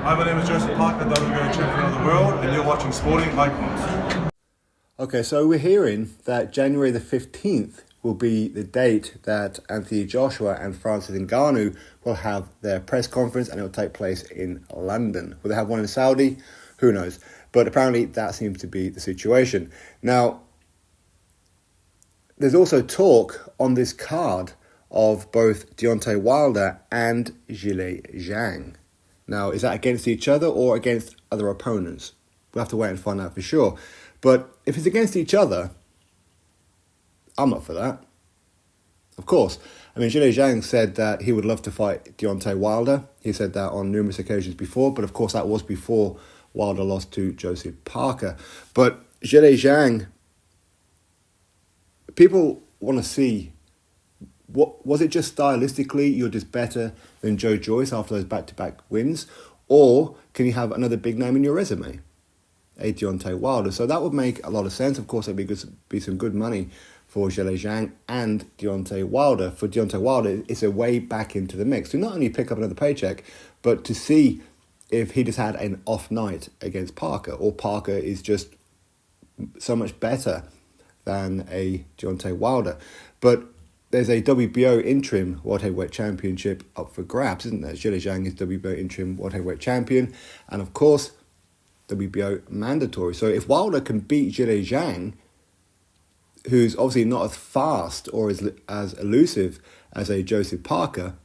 Hi, my name is Joseph Parker, WBO champion of the world, and you're watching Sporting Icons. Okay, so we're hearing that January the 15th will be the date that Anthony Joshua and Francis Ngannou will have their press conference, and it will take place in London. Will they have one in Saudi? Who knows? But apparently that seems to be the situation. Now, there's also talk on this card of both Deontay Wilder and Zhilei Zhang. Now, is that against each other or against other opponents? We'll have to wait and find out for sure. But if it's against each other, I'm up for that. Of course. I mean, Zhilei Zhang said that he would love to fight Deontay Wilder. He said that on numerous occasions before, but of course that was before Wilder lost to Joseph Parker. But Zhilei Zhang, people want to see, what was it just stylistically you're just better than Joe Joyce after those back-to-back wins? Or can you have another big name in your resume? A Deontay Wilder. So that would make a lot of sense. Of course, there'd be some good money for Zhilei Zhang and Deontay Wilder. For Deontay Wilder, it's a way back into the mix to not only pick up another paycheck, but to see if he just had an off night against Parker, or Parker is just so much better than a Deontay Wilder. But there's a WBO interim World Heavyweight Championship up for grabs, isn't there? Zhilei Zhang is WBO interim World Heavyweight Champion, and of course, WBO mandatory. So if Wilder can beat Zhilei Zhang, who's obviously not as fast or as elusive as a Joseph Parker,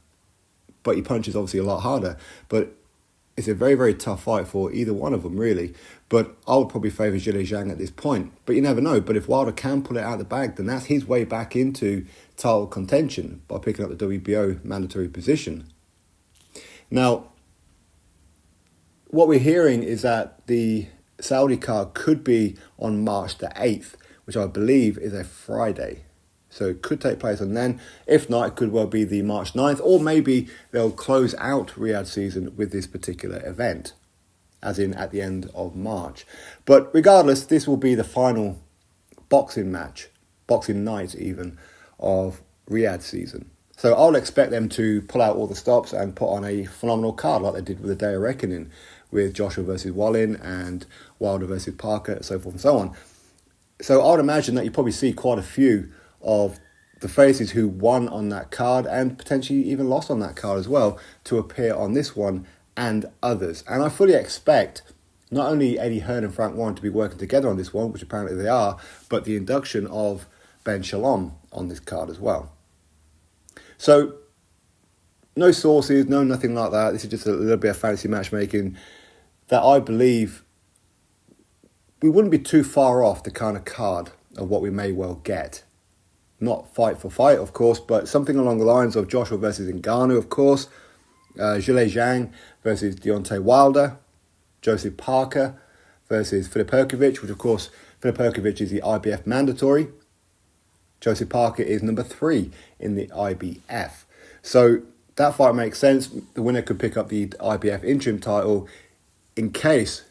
but he punches obviously a lot harder. But it's a very, very tough fight for either one of them, really. But I would probably favour Zhilei Zhang at this point. But you never know. But if Wilder can pull it out of the bag, then that's his way back into title contention by picking up the WBO mandatory position. Now, what we're hearing is that the Saudi card could be on March the 8th, which I believe is a Friday. So it could take place on then. If not, it could well be the March 9th, or maybe they'll close out Riyadh season with this particular event, as in at the end of March. But regardless, this will be the final boxing match, boxing night even, of Riyadh season. So I'll expect them to pull out all the stops and put on a phenomenal card like they did with the Day of Reckoning, with Joshua versus Wallin and Wilder versus Parker, so forth and so on. So I would imagine that you probably see quite a few of the faces who won on that card and potentially even lost on that card as well to appear on this one and others. And I fully expect not only Eddie Hearn and Frank Warren to be working together on this one, which apparently they are, but the induction of Ben Shalom on this card as well. So no sources, no nothing like that. This is just a little bit of fancy matchmaking that I believe we wouldn't be too far off the kind of card of what we may well get. Not fight for fight, of course, but something along the lines of Joshua versus Ngannou, of course, Zhilei Zhang versus Deontay Wilder, Joseph Parker versus Filip Hrgović, which of course, Filip Hrgović is the IBF mandatory. Joseph Parker is number 3 in the IBF. So that fight makes sense. The winner could pick up the IBF interim title in case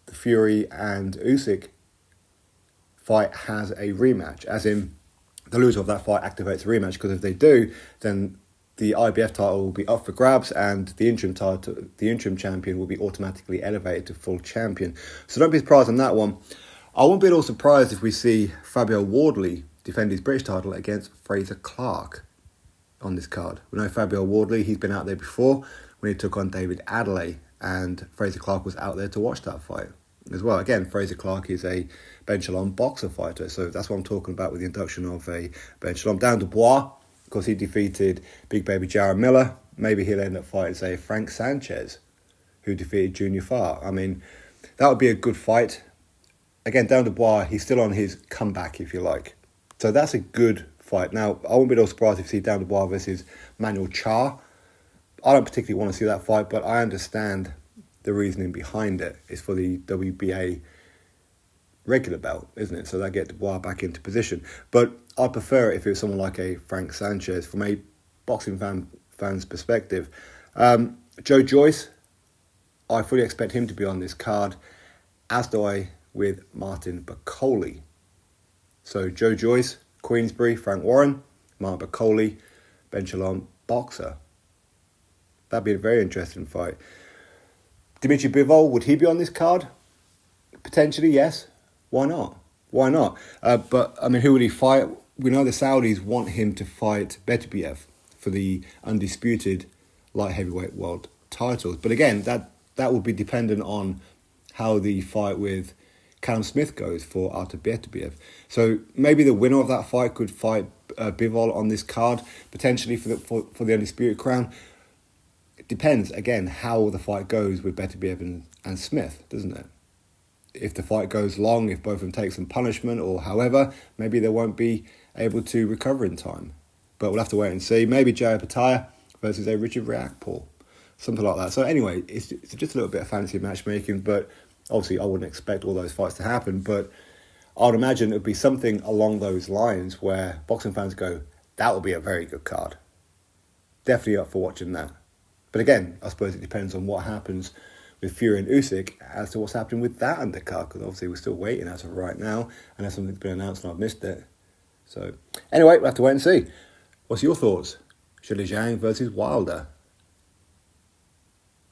the Fury and Usyk fight has a rematch, as in the loser of that fight activates a rematch, because if they do, then the IBF title will be up for grabs and the interim title, the interim champion will be automatically elevated to full champion. So don't be surprised on that one. I won't be at all surprised if we see Fabio Wardley defend his British title against Fraser Clarke on this card. We know Fabio Wardley, he's been out there before when he took on David Adelaide, and Fraser Clarke was out there to watch that fight as well. Again, Fraser Clarke is a Ben Shalom boxer fighter, so that's what I'm talking about with the induction of a Ben Shalom. Dan Dubois, of course, he defeated Big Baby Jaron Miller. Maybe he'll end up fighting, say, Frank Sanchez, who defeated Junior Farr. I mean, that would be a good fight. Again, Dan Dubois, he's still on his comeback, if you like. So that's a good fight. Now, I wouldn't be at all surprised if you see Dan Dubois versus Manuel Charr. I don't particularly want to see that fight, but I understand the reasoning behind it. It's for the WBA regular belt, isn't it? So that get Dubois back into position. But I prefer it if it was someone like a Frank Sanchez from a boxing fan's perspective. Joe Joyce, I fully expect him to be on this card, as do I with Martin Bakole. So Joe Joyce, Queensbury, Frank Warren, Martin Bakole, Ben Shalom, boxer. That'd be a very interesting fight. Dimitri Bivol, would he be on this card? Potentially, yes. Why not? Why not? But, I mean, who would he fight? We know the Saudis want him to fight Beterbiev for the undisputed light heavyweight world titles. But again, that would be dependent on how the fight with Callum Smith goes for Artur Beterbiev. So maybe the winner of that fight could fight Bivol on this card, potentially for the undisputed crown. It depends, again, how the fight goes with Beterbiev and Smith, doesn't it? If the fight goes long, if both of them take some punishment or however, maybe they won't be able to recover in time. But we'll have to wait and see. Maybe Jaya Pataya versus a Richard Riakporhe, something like that. So anyway, it's just a little bit of fantasy matchmaking, but obviously I wouldn't expect all those fights to happen. But I'd imagine it would be something along those lines where boxing fans go, that would be a very good card. Definitely up for watching that. But again, I suppose it depends on what happens with Fury and Usyk as to what's happening with that undercard, because obviously we're still waiting as of right now, unless something's been announced and I've missed it. So anyway, we'll have to wait and see. What's your thoughts? Zhilei Zhang versus Wilder.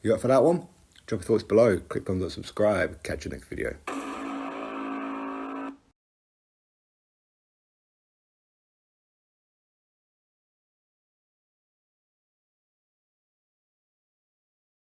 You up for that one? Drop your thoughts below. Click thumbs up, subscribe. Catch you next video.